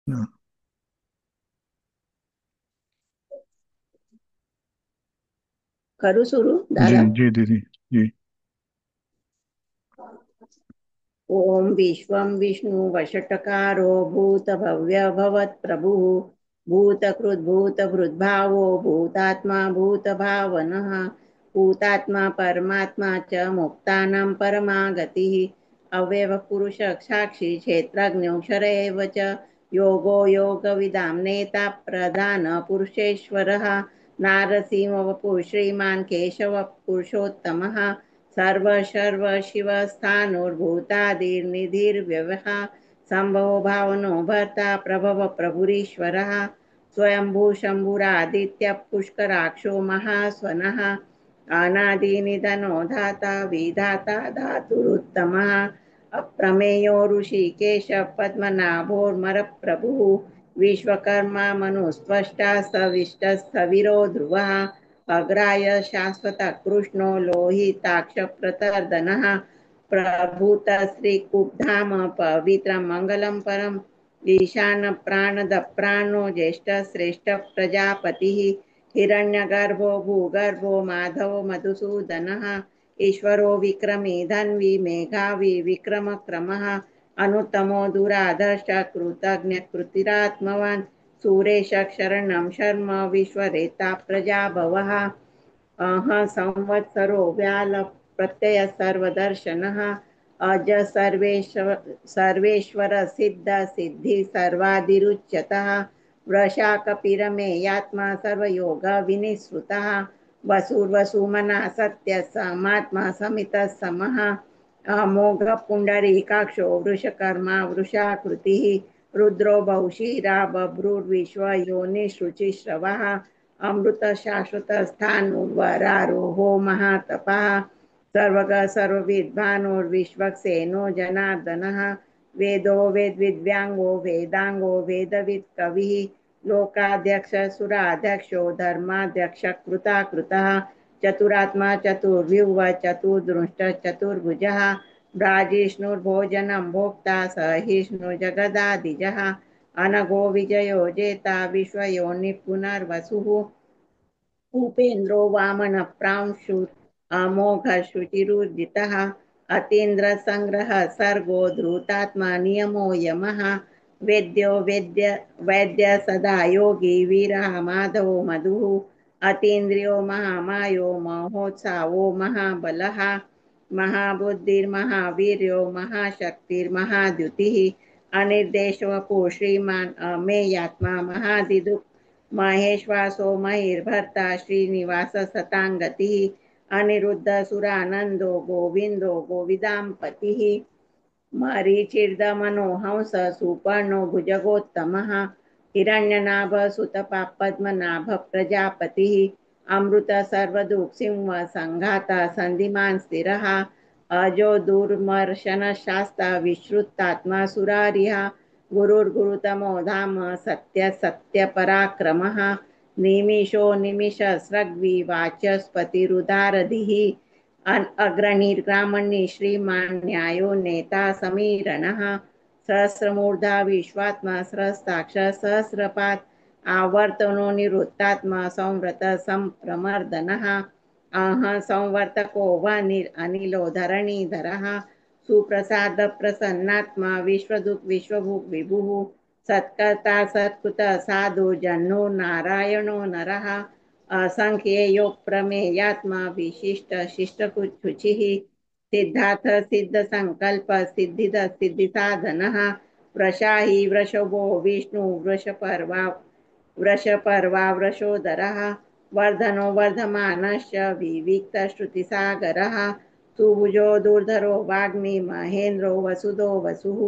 हाँ, करू सुरू जी दादा। जी दीदी। जी। ओम विश्वं विष्णु वषट्कारो भूतभव्य भवत्प्रभुः भूतकृद्भूतभृद्भावो भूतात्मा भूतभावनः भूतात्मा परमात्मा च मुक्तानां परमागतिः अव्ययपुरुष साक्षी क्षेत्रज्ञोऽक्षर एव च योगो योगविदां नेता प्रधानपुरुषेश्वरः नारसिंहवपुः श्रीमान् केशवः पुरुषोत्तमः सर्व सर्व शिव स्थाणुर्भूतादिर्निधिर्व्यवः संभवो भावनो भर्ता प्रभव प्रभुरीश्वरः स्वयंभू शंभुरादित्य पुष्कराक्षो महास्वनः अनादिनिधनो धाता विधाता धातुरुत्तमः अप्रमेयो ऋषिकेश पद्मनाभोर्मरप्रभुः विश्वकर्मा मनुस्त्वष्टा सविष्ट सविरो ध्रुवः अग्राय शाश्वत कृष्णो लोहिताक्ष प्रतर्दनः प्रभूत श्रीकुब्धाम पवित्रं मङ्गलं परम् ईशान प्राणद प्राणो ज्येष्ठ श्रेष्ठ प्रजापतिः हिरण्यगर्भो भूगर्भो माधवो मधुसूदनः ईश्वरो विक्रमी धन्वी मेधावी विक्रमक्रमः अनुत्तमो दुराधर्ष कृतज्ञ कृतिरात्मवान् सुरेश शरणं शर्म विश्वरेता प्रजाभवः संवत्सरो व्याल प्रत्यय सर्वदर्शनः अज सर्वेश्वर सिद्ध सिद्धि सर्वादिरुच्यतः वृषाकपिरमेयात्मा सर्वयोग विनिश्रुतः वसुर्वसुमना सत्य समात्मा समितः समः अमोघ पुंडरीकाक्षो वृषकर्मा वृषाकृतिः रुद्रो बहुशिरा बभ्रुर्विश्व योनिशुचिश्रवः अमृत शाश्वत स्थाणुर्वरारोहो महातपः सर्वग सर्वविद्वानोर्विश्वक्सेनो जनार्दनः वेदो वेदविद्व्यांगो वेदांगो वेदवित् कविः लोकाध्यक्ष सुराध्यक्षो धर्माध्यक्ष कृताकृतः चतुरात्मा चतुर्व्यूह चतुर्दृष्ट चतुर्भुजः भ्राजिष्णुर्भोजनं भोक्ता सहिष्णुर्जगदादिजः अनघो विजयो जेता विश्वयोनिः पुनर्वसुः उपेन्द्रो वामन प्रांशु अमोघ शुचिरुदितः अतीन्द्र संग्रह सर्गो धृतात्मा नियमो यमः वेद्यो वैद्य सदा योगी वीरः माधवो मधुः अतीन्द्रियो महामायो महोत्सावो महाबलः महाबुद्धिर्महावीर्यो महाशक्तिर्महाद्युतिः अनिर्देशवपो श्रीमान् अमेयात्मा महादिदुः महेश्वासो महिर्भर्ता श्रीनिवास सतांगतिः अनिरुद्ध सुरानंदो गोविंदो गोविदांपतिः मरीचिर्दमनोहंस सुपर्णो भुजगोत्तमः हिरण्यनाभ सुतपा प्रजापतिः अमृत सर्वदुःख सिंह संघाता संधिमान् स्थिरः अजो दुर्मर्शन शास्ता विश्रुतात्मा सुरारिः गुरुर्गुरुतमो धाम सत्य सत्य पराक्रमः निमिषो निमिषस्रग्वी वाचस्पतिरुदारधिः अग्रणीर्ग्रामणी श्रीमान् न्यायो नेता समीरणः सहस्रमूर्धा विश्वात्मा सहस्राक्ष सहस्रपात् आवर्तनो निवृत्तात्मा संवृत संप्रमर्दनः संवर्तको अनिलो धरणीधरः सुप्रसाद प्रसन्नात्मा विश्वदुःख विश्वभुक् विभुः सत्कर्ता सत्कृत साधु जन्नो नारायणो नरः असंख्येयो प्रमेयात्मा विशिष्ट शिष्टकुच्छुचिः सिद्धार्थ सिद्ध संकल्प सिद्धिद सिद्धि साधनः वृषाही वृषभो विष्णु वृषपर्वा वृषोदरः वर्धनो वर्धमानश्च विविक्तश्रुतिसागरः सुभुजो दुर्धरो वाग्मी महेन्द्रो वसुदो वसुः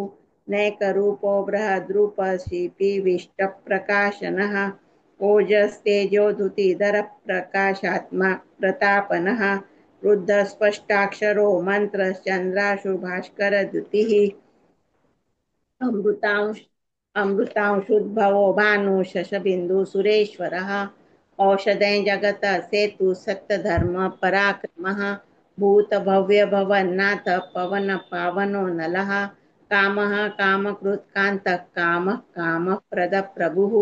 नैकरूपो बृहद्रूपः शिपिविष्टप्रकाशनः ओजस्तेजोधुतिधर प्रकाशात्मा प्रतापनः रुद्धस्पष्टाक्षरो मन्त्रश्चन्द्राशु भास्करद्युतिः अमृतांश अमृतांशुद्भवो भानु शशबिन्दु सुरेश्वरः औषधे जगत सेतु सत्यधर्म पराक्रमः भूत भव्य भवन्नाथ पवन पावनो नलः कामः कामकृत् कान्तः कामः कामप्रदः प्रभुः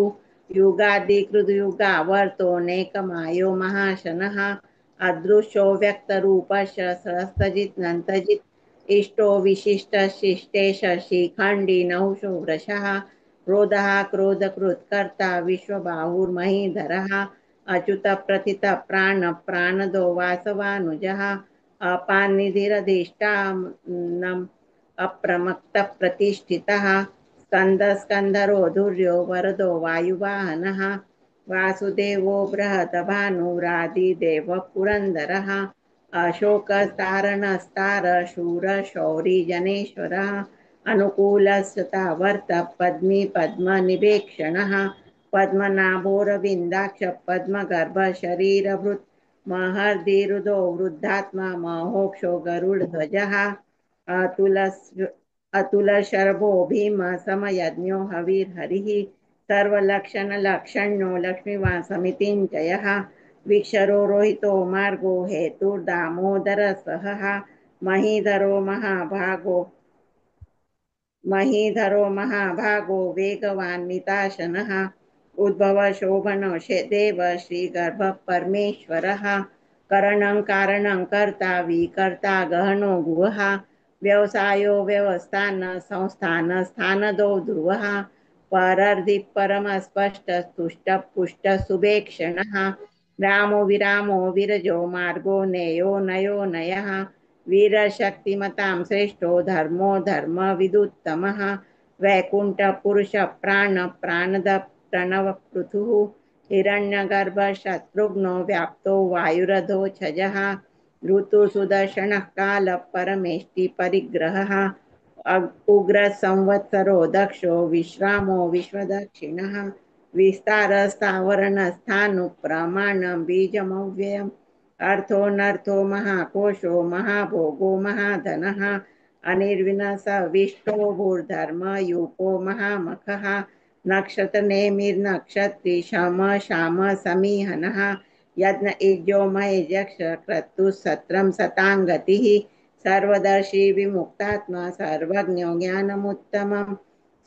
युगादिकृद्युगावर्तो नेकमायो महाशनः अदृश्यो व्यक्तरूपश्च सहस्रजित् इष्टो विशिष्टशिष्टेश शिखण्डी नहुषो वृषः क्रोधः क्रोधकृत्कर्ता विश्वबाहुर्महीधरः अच्युत प्रथित प्राण प्राणदो वासवानुजः अपानिधिरधिष्ठानम् अप्रमत्त प्रतिष्ठितः स्कन्दस्कन्धरो धुर्यो वरदो वायुवाहनः वासुदेवो बृहद्भानुरादिदेवः पुरन्दरः अशोकस्तारणस्तार शूर शौरी जनेश्वरः अनुकूलस्तावर्त पद्मी पद्मनिभेक्षणः पद्मनाभोरविन्दाक्ष पद्मगर्भ शरीरभृत् महर्दिरुदो वृद्धात्मा महोक्षो गरुडध्वजः अतुलशर्भो भीम समयज्ञो हविर्हरिः सर्वलक्षणलक्षण्यो लक्ष्मीवासमितिञ्चयः विक्षरो रोहितो मार्गो हेतुर्दामोदरसहः महीधरो महाभागो महीधरो महाभागो वेगवान् मिताशनः उद्भव शोभनो देव श्रीगर्भ परमेश्वरः करणं कारणं कर्ता विकर्ता गहनो गुहः व्यवसायो व्यवस्थान संस्थान स्थानदो ध्रुवः परर्धि परमस्पष्ट तुष्ट पुष्ट सुभेक्षणः रामो विरामो विरजो मार्गो नेयो नयो नयः वीरशक्तिमतां श्रेष्ठो धर्मो धर्मविदुत्तमः वैकुण्ठ पुरुष प्राण प्राणद प्रणव पृथुः हिरण्यगर्भ शत्रुघ्नो व्याप्तो वायुरधोक्षजः ऋतुसुदर्शनः काल परमेष्टि परिग्रहः उग्र संवत्सरो दक्षो विश्रामो विश्वदक्षिणः विस्तारस्तावरणस्थानुप्रमाणं बीजमव्ययम् अर्थोऽनर्थो महाकोशो महाभोगो महाधनः अनिर्विनशविष्टो भूर्धर्म यूपो महामखः नक्षत्रनेमिर्नक्षत्री शम श्याम समीहनः यज्ञ इज्यो महेजक्ष क्रतुः सत्रं सताङ्गतिः सर्वदर्शी विमुक्तात्मा सर्वज्ञो ज्ञानमुत्तमम्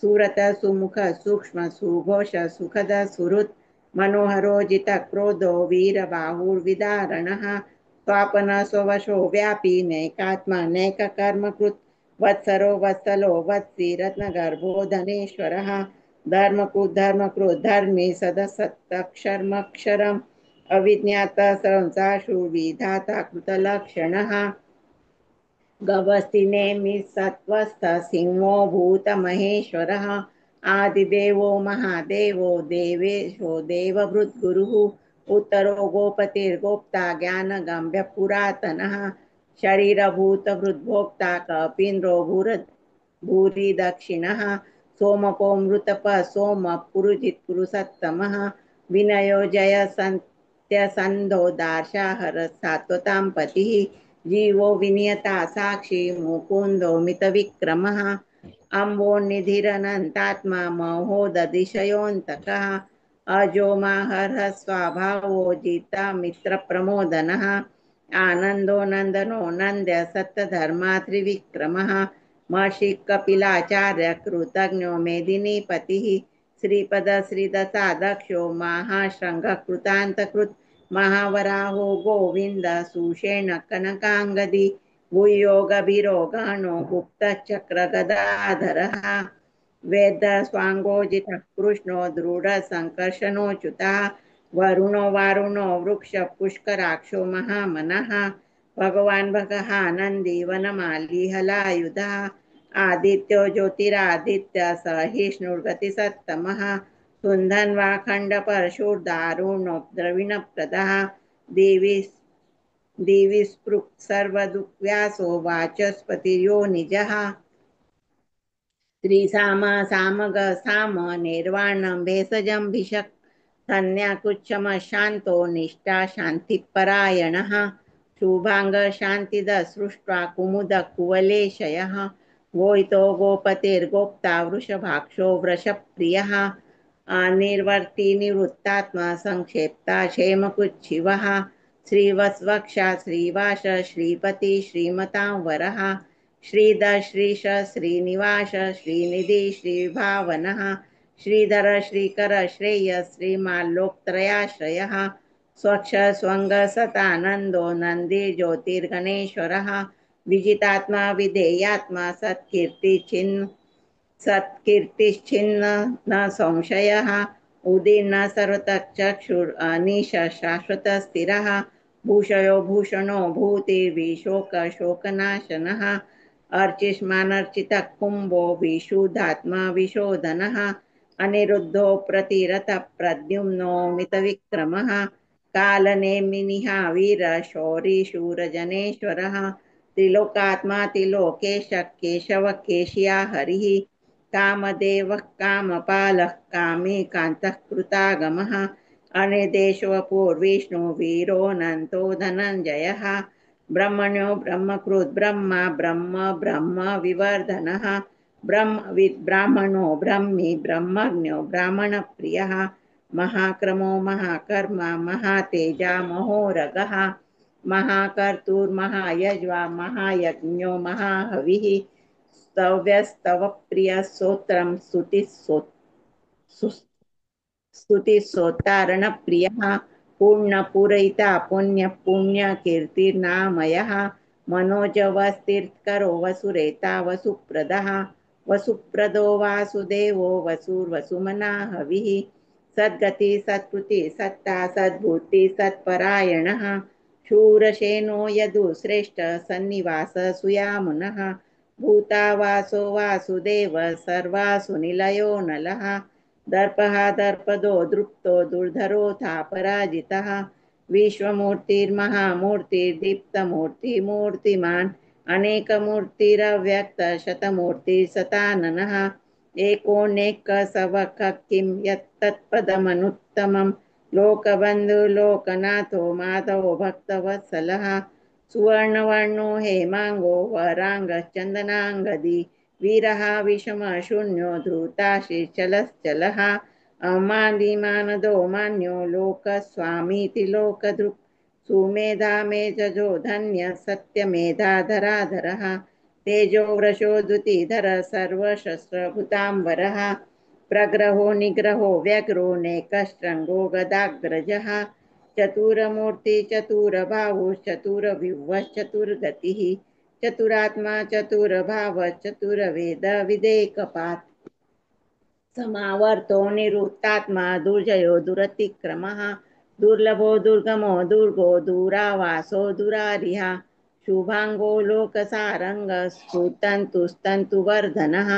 सुरत सुमुख सूक्ष्म सुघोष सुखद सुहृत् मनोहरो जितक्रोधो वीरबाहुर्विदारणः स्वापन स्ववशो व्यापी नैकात्मा नैककर्मकृत् वत्सरो वत्सलो वत्सी रत्नगर्भो धनेश्वरः धर्मकृत् धर्मी सदसत्तक्षरमक्षरम् अविज्ञात संसाशु विधाता कृतलक्षणः गवस्तिनेमि सत्त्वस्थ सिंहो भूतमहेश्वरः आदिदेवो महादेवो देवेशो देवभृद्गुरुः उत्तरो गोपतिर्गोप्ता ज्ञानगम्य पुरातनः शरीरभूतभृद्भोक्ता कपीन्द्रो भूरि दक्षिणः सोमपो मृतप सोम पुरुजित् पुरुषत्तमः विनयो जय सत्यसन्धो दार्शाहर सात्वतां पतिः जीवो विनियता साक्षी मुकुन्दो मितविक्रमः अम्बोनिधिरनन्तात्मा महोदधिशयोऽन्तकः अजो माहर्ह स्वभावो जिता मित्रप्रमोदनः आनन्दो नन्दनो नन्द्य सत्यधर्मा त्रिविक्रमः महर्षि कपिलाचार्य कृतज्ञो मेदिनीपतिः श्रीपद श्रीदसादक्षो महाशृङ्गकृतान्तकृत् महावराहो गोविन्द सुषेण कनकाङ्गदी गुह्यो गभीरो गहनो गुप्तचक्रगदाधरः वेद स्वाङ्गोजितः कृष्णो दृढसङ्कर्षणोच्युतः वरुणो वारुणो वृक्ष पुष्कराक्षो महामनः भगवान् भगः नन्दी वनमाली हलायुधः आदित्यो ज्योतिरादित्य सहिष्णुर्गतिसत्तमः सुन्धन्वाखण्ड परशुर्दारुणो द्रविणप्रदः देवी देवी स्पृक् सर्वदुःव्यासो वाचस्पतिर्यो निजः त्रिसाम सामग साम निर्वाणं भेषजं भिषक् धन्याकुच्छम शान्तो निष्ठा शान्तिपरायणः शुभांग शान्तिद सृष्ट्वा कुमुद कुवलेशयः गोहितो गोपतिर्गोप्ता वृषभाक्षो वृषप्रियः निर्वर्ती निवृत्तात्मा संक्षेप्ता क्षेमकुच्छिवः श्रीवत्सवक्षा श्रीवास श्रीपति श्रीमतां वरः श्रीधर श्रीश श्रीनिवास श्रीनिधि श्रीभावनः श्रीधर श्रीकर श्रेय श्रीमाल्लोकत्रयाश्रयः स्वच्छ स्वंग सतानंदो नंदी ज्योतिर्गणेश्वरः विजितात्मा विधेयात्मा सत्कीर्तिश्चिन्न न संशयः उदीर्न सर्वतक्षुरनीश शाश्वत स्थिरः भूषयो भूषणो भूतिर्विशोकशोकनाशनः अर्चिष्मानर्चितः कुम्भो विशुद्धात्मा विशोधनः अनिरुद्धो प्रतिरथः प्रद्युम्नो मितविक्रमः कालनेमिनिः वीर शौरी शूरजनेश्वरः त्रिलोकात्मा त्रिलोकेशः केशव केशिया हरिः कामदेवः कामपालः कामी कान्तः कृतागमः अनिर्देशवपुर्विष्णु वीरोऽनन्तो धनञ्जयः ब्रह्मण्यो ब्रह्मकृत् ब्रह्मा ब्रह्म ब्रह्म विवर्धनः ब्राह्मणो ब्रह्मी ब्रह्मज्ञो ब्राह्मणप्रियः महाक्रमो महाकर्मा महातेजा महोरगः महाकर्तुर्महायज्वा महायज्ञो महाहविः स्तव्यस्तव प्रिय स्तोत्रम स्तुतिस्तोतारण प्रिय पूर्ण पूरयिता पुण्य पुण्य कीर्तिर्नामयः मनोजवस्तीर्थकरो वसुरेता वसुप्रदः वसुप्रदो वासुदेवो वसुर्वसुमना हविः सद्गति सत्कृति सत्ता सद्भूति सत्परायणः शूरसेनो यदुश्रेष्ठ सन्निवास सुयामुनः भूतावासो वासुदेव सर्वासु निलयो नलः दर्पः दर्पदो दृप्तो दुर्धरोऽथा पराजितः विश्वमूर्तिर्महामूर्तिर्दीप्तमूर्तिमूर्तिमान् अनेकमूर्तिरव्यक्त शतमूर्तिसताननः एकोनेकसवख किं यत्तत्पदमनुत्तमं लोकबन्धु लोकनाथो माधवो भक्तवत्सलः सुवर्णवर्णो हेमांगो वरांगश्चन्दनांगदी वीरः विषमशून्यो धृताशिश्चलश्चलः अमादिमानदो मान्यो लोकस्वामीति लोकदृक् सुमेधा मेजजो धन्य सत्यमेधाधराधरः तेजो वृषो द्युतिधर सर्वशस्त्रभूताम्बरः प्रग्रहो निग्रहो व्यग्रो नेकशृङ्गो गदाग्रजः चतुरमूर्ति चतुरबाहुश्चतुर्विभुश्चतुर्गतिः चतुरात्मा चतुर्भाव चतुर्वेद विदेकपात् समावर्तो निरुक्तात्मा दुर्जयो दुरतिक्रमः दुर्लभो दुर्गमो दुर्गो दूरावासो दुरारिः शुभांगो लोकसारंग स्तुतन्तुस्तन्तुवर्धनः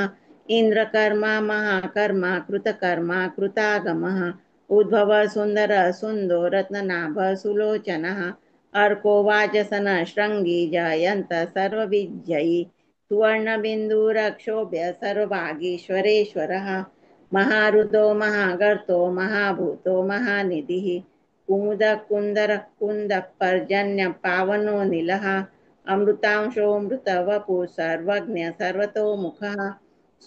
इंद्रकर्मा महाकर्मा कृतकर्मा कृतागमः उद्भव सुंदर सुंदो रत्ननाभ सुलोचनः अर्को वाजसन शृंगी जयंत सर्वविजयी सुवर्णबिन्दुरक्षोभ्य सर्वभागीश्वरेश्वरः महारुदो महागर्तो महाभूतो महानिधिः कुमुदः कुन्दरः कुन्दः पर्जन्य पावनो नीलः अमृतांशोऽमृतवपुः सर्वज्ञ सर्वतोमुखः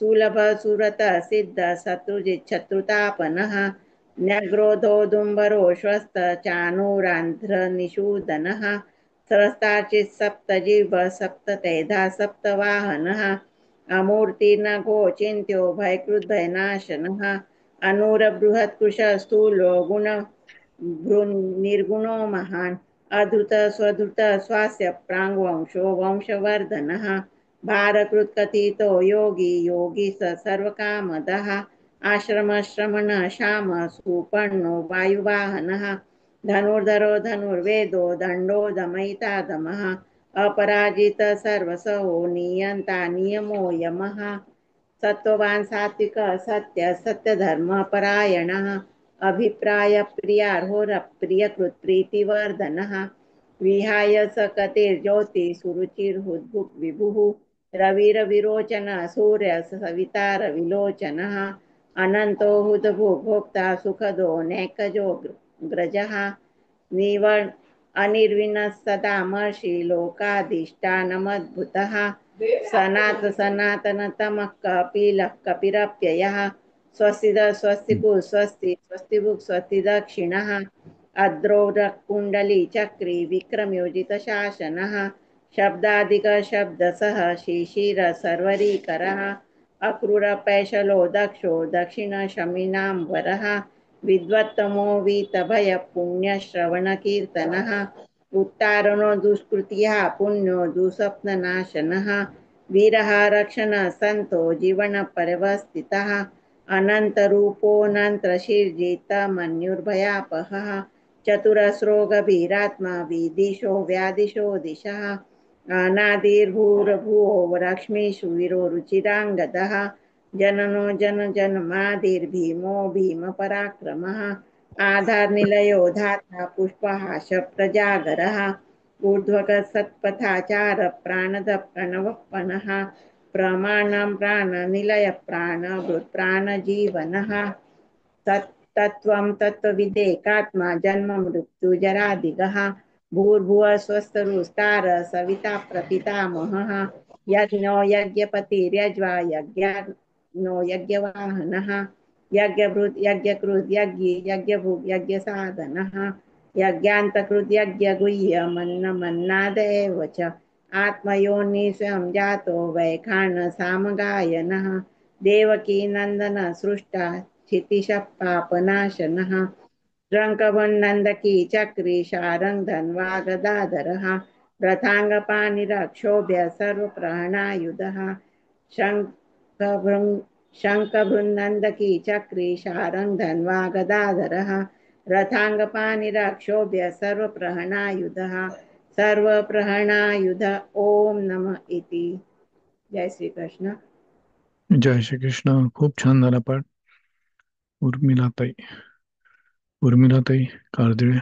सुलभ सुरत सिद्ध शत्रुजित् शत्रुतापनः न्यग्रोधोदुम्बरो श्वस्त चाणूरान्ध्र निषूदनः सहस्रार्चित् सप्तजिह्व सप्ततेधा सप्तवाहनः अमूर्तिर्नघोचिन्त्यो भयकृद्भयनाशनः अनूरबृहत्कृशस्थूलो निर्गुणो महान् अधृत स्वधृत स्वास्य प्राङ्वंशो वंशवर्धनः भारकृत्कथितो योगी योगी स सर्वकामदः आश्रमश्रमण श्याम सुपर्णो वायुवाहनः धनुर्धरो धनुर्वेदो दण्डो दमयिता दमः अपराजित सर्वसहो नियन्ता नियमो यमः सत्ववान् सात्विक सत्य सत्यधर्म परायणः अभिप्राय प्रियार्होर प्रियकृत् प्रीतिवर्धनः विहाय सकतिर्ज्योति सुरुचिर्हुद्भुक् विभुः रविरविरोचन सूर्य सवितार विलोचनः अनन्तो हुतभुक् सुखदो नैकजो ग्रजः निवर्ण अनिर्विण्णः सदा महर्षि लोकाधिष्ठानमद्भुतः सनातनतमः कपिलः कपिरप्ययः स्वस्तिद स्वस्तिभुः स्वस्ति स्वस्तिभुक् स्वस्तिदक्षिणः अद्रौरकुण्डली चक्री विक्रमयोजितशासनः शब्दाधिक शब्दसः शिशिर सर्वरीकरः अक्रूरपैशलो दक्षो दक्षिणशमिनां वरः विद्वत्तमो वीतभयपुण्यश्रवणकीर्तनः उत्तारणो दुष्कृतिः पुण्यो दुःस्वप्ननाशनः वीरः रक्षणः सन्तो जीवनपर्यवस्थितः अनन्तरूपोऽनन्तशीर्जितमन्युर्भयापहः चतुरस्रो गभीरात्मा विदिशो व्यादिशो दिशः अनादिर्भूरभुवो लक्ष्मीषु वीरो रुचिराङ्गदः जननो जनजन्मादिर्भीमो भीमपराक्रमः आधारनिलयो धाता पुष्पहास प्रजागरः ऊर्ध्वगसत्पथाचार प्राणद प्रणवपनः प्रमाणं प्राणनिलय प्राणभृत् प्राणजीवनः तत्त्वं तत्त्वविदेकात्मा जन्म मृत्यु जरादिगः भूर्भुवः स्वस्तरुस्तार सविता प्रपितामहः यज्ञो यज्ञपतिर्यज्वा यज्ञो यज्ञवाहनः यज्ञभृत् यज्ञकृत् यज्ञी यज्ञभुग् यज्ञसाधनः यज्ञान्तकृत् यज्ञगुह्यमन्नमन्नाद एव च आत्मयोनि स्वयं जातो वैखानसामगायनः देवकी नन्दन सृष्टा क्षितिशः पापनाशनः रङ्कभन्नन्दकी चक्री शारङ्ग धन्वा गदाधरः रथाङ्गपाणिरक्षोभ्य सर्वप्रहणायुधः शङ्खभृङ् शङ्खभृन्नन्दकी चक्री शारङ्ग धन्वा गदाधरः रथाङ्गपाणिरक्षोभ्य सर्वप्रहणायुधः सर्वप्रहणायुध ओम नमः इति. जय श्री कृष्ण. जय श्री कृष्ण. खूप छान झाला पाठ. उर्मिलाताई उर्मिलाताई कारदिळे.